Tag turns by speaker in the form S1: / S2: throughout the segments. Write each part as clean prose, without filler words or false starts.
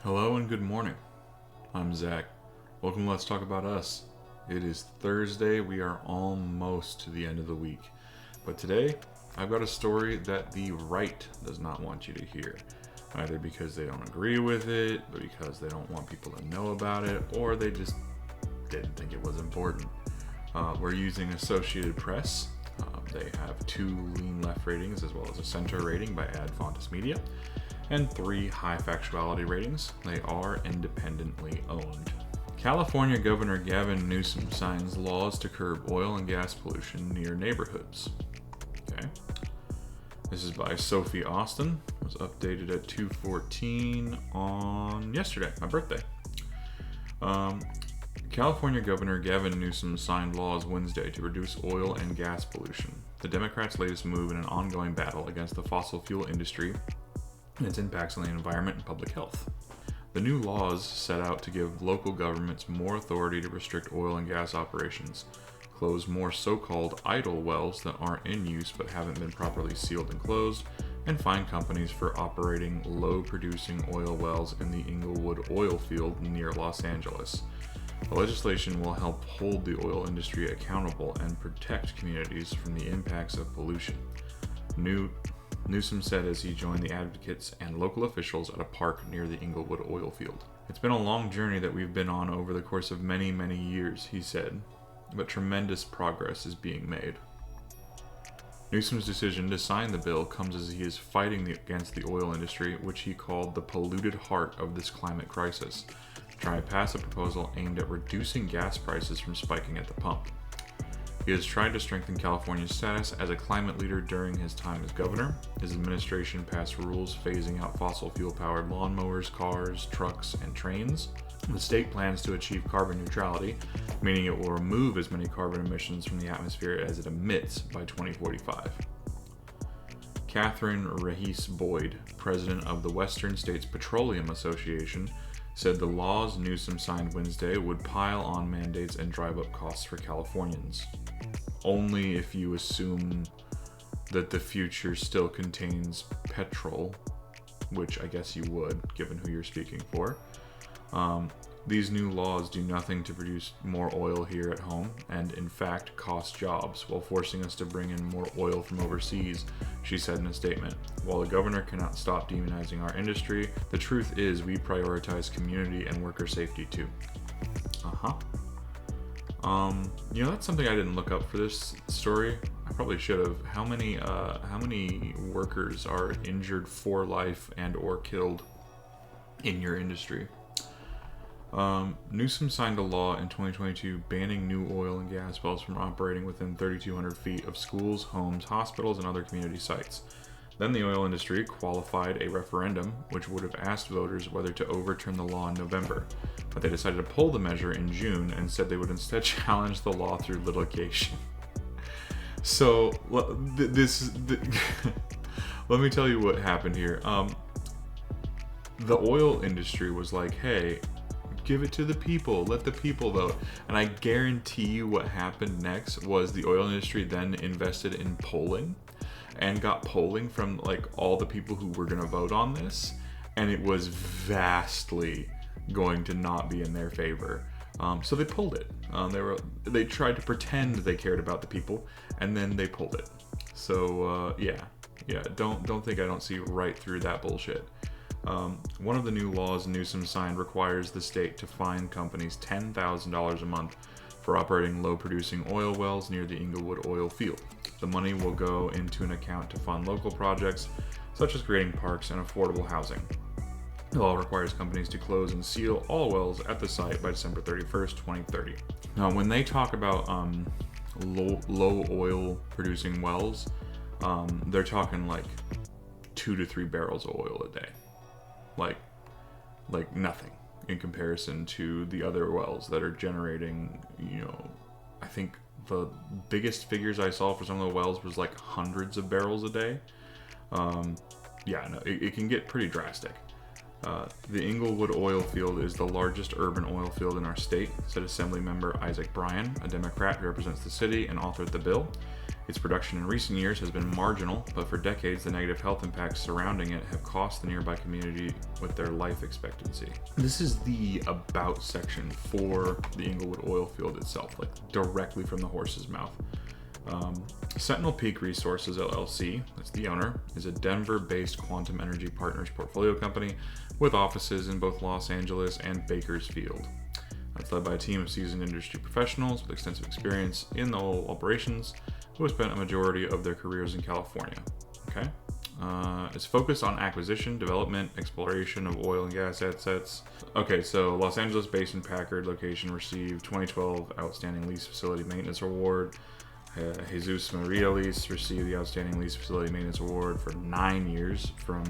S1: Hello and good morning. I'm Zach. Welcome to Let's Talk About Us. It is Thursday. We are almost to the end of the week. But today, I've got a story that the right does not want you to hear. Either because they don't agree with it, or because they don't want people to know about it, or they just didn't think it was important. We're using Associated Press. They have 2 lean left ratings as well as a center rating by Adfontes Media, and 3 high factuality ratings. They are independently owned. California Governor Gavin Newsom signs laws to curb oil and gas pollution near neighborhoods. Okay. This is by Sophie Austin. It was updated at 2:14 on yesterday, my birthday. California Governor Gavin Newsom signed laws Wednesday to reduce oil and gas pollution, the Democrats' latest move in an ongoing battle against the fossil fuel industry and its impacts on the environment and public health. The new laws set out to give local governments more authority to restrict oil and gas operations, close more so-called idle wells that aren't in use but haven't been properly sealed and closed, and fine companies for operating low-producing oil wells in the Inglewood oil field near Los Angeles. The legislation will help hold the oil industry accountable and protect communities from the impacts of pollution. Newsom said as he joined the advocates and local officials at a park near the Inglewood oil field. "It's been a long journey that we've been on over the course of many, many years," he said, "but tremendous progress is being made." Newsom's decision to sign the bill comes as he is fighting against the oil industry, which he called the polluted heart of this climate crisis, to try to pass a proposal aimed at reducing gas prices from spiking at the pump. He has tried to strengthen California's status as a climate leader during his time as governor. His administration passed rules phasing out fossil fuel-powered lawnmowers, cars, trucks, and trains. The state plans to achieve carbon neutrality, meaning it will remove as many carbon emissions from the atmosphere as it emits by 2045. Catherine Rahis Boyd, president of the Western States Petroleum Association, said the laws Newsom signed Wednesday would pile on mandates and drive up costs for Californians. Only if you assume that the future still contains petrol, which I guess you would, given who you're speaking for. These new laws do nothing to produce more oil here at home, and in fact cost jobs, while forcing us to bring in more oil from overseas, she said in a statement. While the governor cannot stop demonizing our industry, the truth is we prioritize community and worker safety too. That's something I didn't look up for this story. I probably should have. How many workers are injured for life and or killed in your industry? Newsom signed a law in 2022 banning new oil and gas wells from operating within 3,200 feet of schools, homes, hospitals, and other community sites. Then the oil industry qualified a referendum, which would have asked voters whether to overturn the law in November, but they decided to pull the measure in June and said they would instead challenge the law through litigation. So, let me tell you what happened here. The oil industry was like, hey, give it to the people, let the people vote. And I guarantee you what happened next was the oil industry then invested in polling and got polling from like all the people who were going to vote on this, and it was vastly going to not be in their favor. So they pulled it. They tried to pretend they cared about the people, and then they pulled it. So don't think I don't see right through that bullshit. One of the new laws Newsom signed requires the state to fine companies $10,000 a month for operating low-producing oil wells near the Inglewood oil field. The money will go into an account to fund local projects, such as creating parks and affordable housing. The law requires companies to close and seal all wells at the site by December 31st, 2030. Now, when they talk about low oil producing wells, they're talking like 2 to 3 barrels of oil a day. Like nothing in comparison to the other wells that are generating, I think the biggest figures I saw for some of the wells was like hundreds of barrels a day. It can get pretty drastic. The Inglewood oil field is the largest urban oil field in our state, said Assembly Member Isaac Bryan, a Democrat who represents the city and authored the bill. Its production in recent years has been marginal, but for decades the negative health impacts surrounding it have cost the nearby community with their life expectancy. This is the about section for the Inglewood oil field itself, like directly from the horse's mouth. Sentinel Peak Resources LLC, that's the owner, is a Denver-based quantum energy partners portfolio company with offices in both Los Angeles and Bakersfield. It's led by a team of seasoned industry professionals with extensive experience in the oil operations who have spent a majority of their careers in California. Okay. It's focused on acquisition, development, exploration of oil and gas assets. Okay, so Los Angeles Basin Packard location received 2012 Outstanding Lease Facility Maintenance Award. Jesus Maria Lease received the Outstanding Lease Facility Maintenance Award for 9 years from...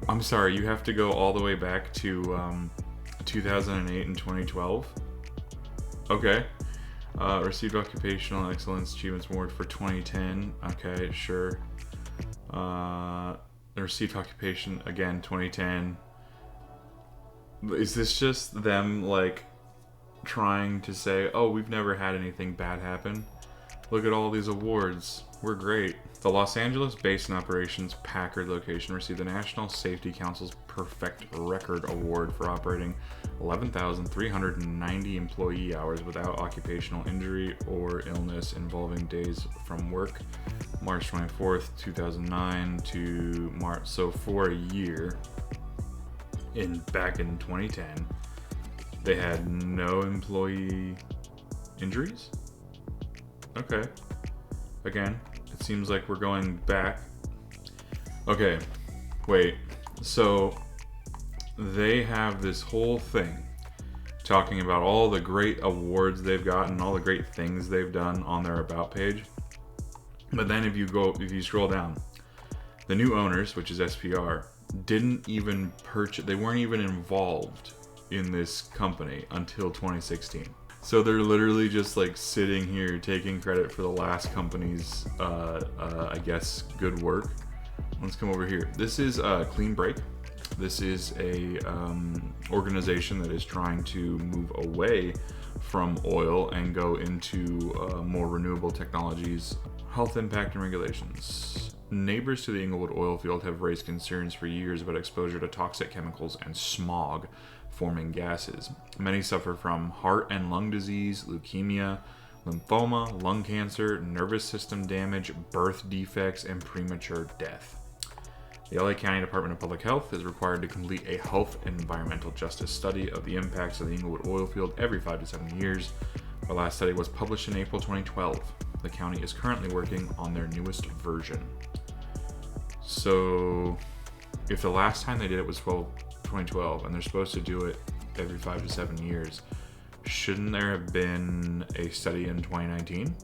S1: I'm sorry, you have to go all the way back to 2008 and 2012. Okay. Received Occupational Excellence Achievements Award for 2010. Okay, sure. Received Occupation, again, 2010. Is this just them, like, trying to say, oh, we've never had anything bad happen? Look at all these awards. We're great. The Los Angeles Basin Operations Packard location received the National Safety Council's Perfect Record Award for operating 11,390 employee hours without occupational injury or illness involving days from work, March 24th, 2009 to March. So for a year, back in 2010, they had no employee injuries? Okay. Again, it seems like we're going back. Okay, wait. So they have this whole thing talking about all the great awards they've gotten, all the great things they've done on their about page. But then if you scroll down, the new owners, which is SPR, didn't even purchase, they weren't even involved in this company until 2016. So they're literally just like sitting here taking credit for the last company's, I guess, good work. Let's come over here. This is Clean Break. This is a organization that is trying to move away from oil and go into more renewable technologies. Health impact and regulations. Neighbors to the Inglewood oil field have raised concerns for years about exposure to toxic chemicals and smog forming gases. Many suffer from heart and lung disease, leukemia, lymphoma, lung cancer, nervous system damage, birth defects, and premature death. The LA County Department of Public Health is required to complete a health and environmental justice study of the impacts of the Inglewood oil field every 5 to 7 years. Our last study was published in April 2012. The county is currently working on their newest version. So, if the last time they did it was 2012 and they're supposed to do it every 5 to 7 years, shouldn't there have been a study in 2019?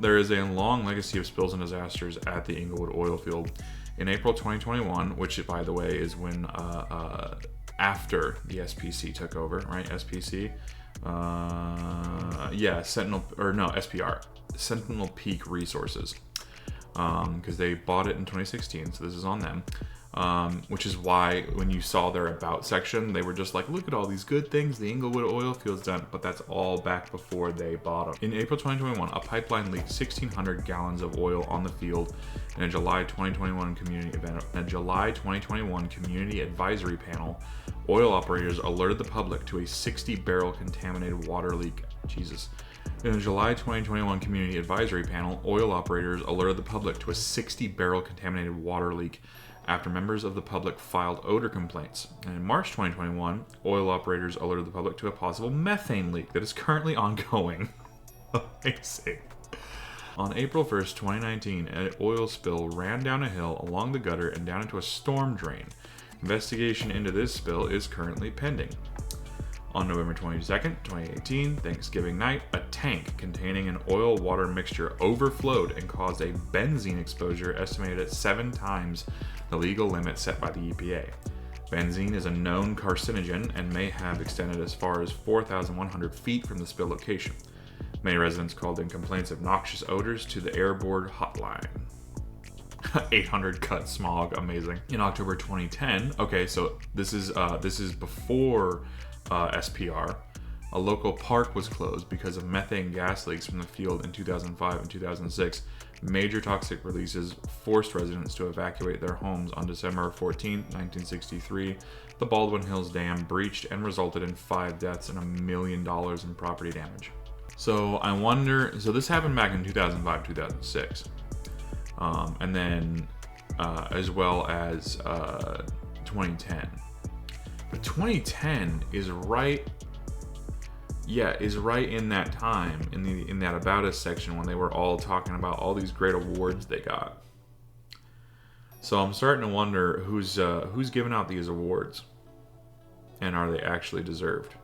S1: There is a long legacy of spills and disasters at the Inglewood oil field. In April 2021, which by the way is when after the SPC took over, right? SPC, SPR, Sentinel Peak Resources, because they bought it in 2016, so this is on them. Which is why when you saw their about section, they were just like, look at all these good things the Inglewood oil field's done, but that's all back before they bought them. In April 2021, a pipeline leaked 1,600 gallons of oil on the field in a July 2021 community event. In a July 2021 community advisory panel, oil operators alerted the public to a 60-barrel contaminated water leak. Jesus. In a July 2021 community advisory panel, oil operators alerted the public to a 60-barrel contaminated water leak after members of the public filed odor complaints. And in March 2021, oil operators alerted the public to a possible methane leak that is currently ongoing. Amazing. On April 1st, 2019, an oil spill ran down a hill along the gutter and down into a storm drain. Investigation into this spill is currently pending. On November 22nd, 2018, Thanksgiving night, a tank containing an oil-water mixture overflowed and caused a benzene exposure estimated at 7 times the legal limit set by the EPA. Benzene is a known carcinogen and may have extended as far as 4,100 feet from the spill location. Many residents called in complaints of noxious odors to the Air Board hotline. 800 cut smog, amazing. In October 2010, okay, so this is before SPR. A local park was closed because of methane gas leaks from the field in 2005 and 2006. Major toxic releases forced residents to evacuate their homes. On December 14, 1963, the Baldwin Hills Dam breached and resulted in 5 deaths and $1 million in property damage. So I wonder, so this happened back in 2005, 2006. And then as well as 2010. But 2010 is right in that time, in that About Us section, when they were all talking about all these great awards they got. So I'm starting to wonder who's giving out these awards, and are they actually deserved?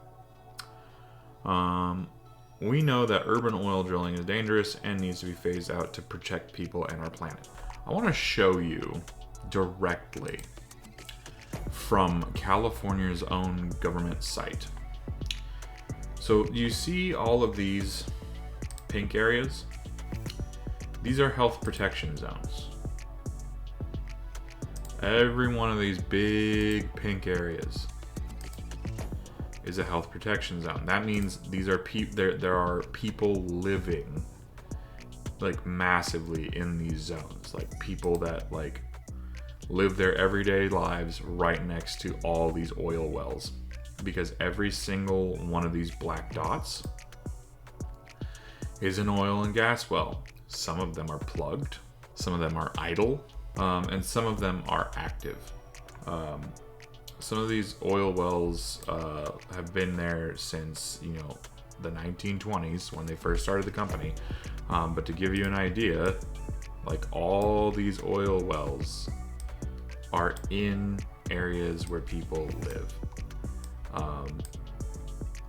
S1: We know that urban oil drilling is dangerous and needs to be phased out to protect people and our planet. I want to show you directly from California's own government site. So you see all of these pink areas? These are health protection zones. Every one of these big pink areas is a health protection zone. That means these are there are people living like massively in these zones, like people that like live their everyday lives right next to all these oil wells, because every single one of these black dots is an oil and gas well. Some of them are plugged, some of them are idle, and some of them are active. Some of these oil wells have been there since, the 1920s when they first started the company. But to give you an idea, like all these oil wells are in areas where people live.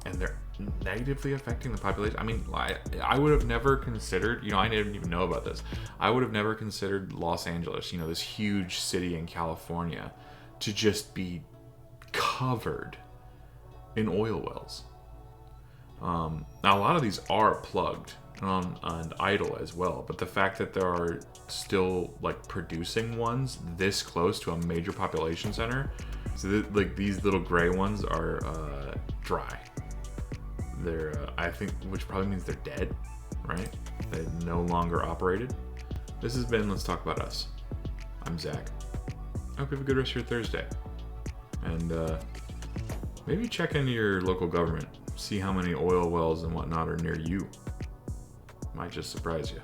S1: And they're negatively affecting the population. I mean, I would have never considered, I didn't even know about this. I would have never considered Los Angeles, this huge city in California, to just be covered in oil wells. Now a lot of these are plugged and idle as well, but the fact that there are still like producing ones this close to a major population center, so like these little gray ones are dry. They're I think, which probably means they're dead, right? They're no longer operated. This has been Let's Talk About Us. I'm Zach. I hope you have a good rest of your Thursday. And maybe check into your local government. See how many oil wells and whatnot are near you. Might just surprise you.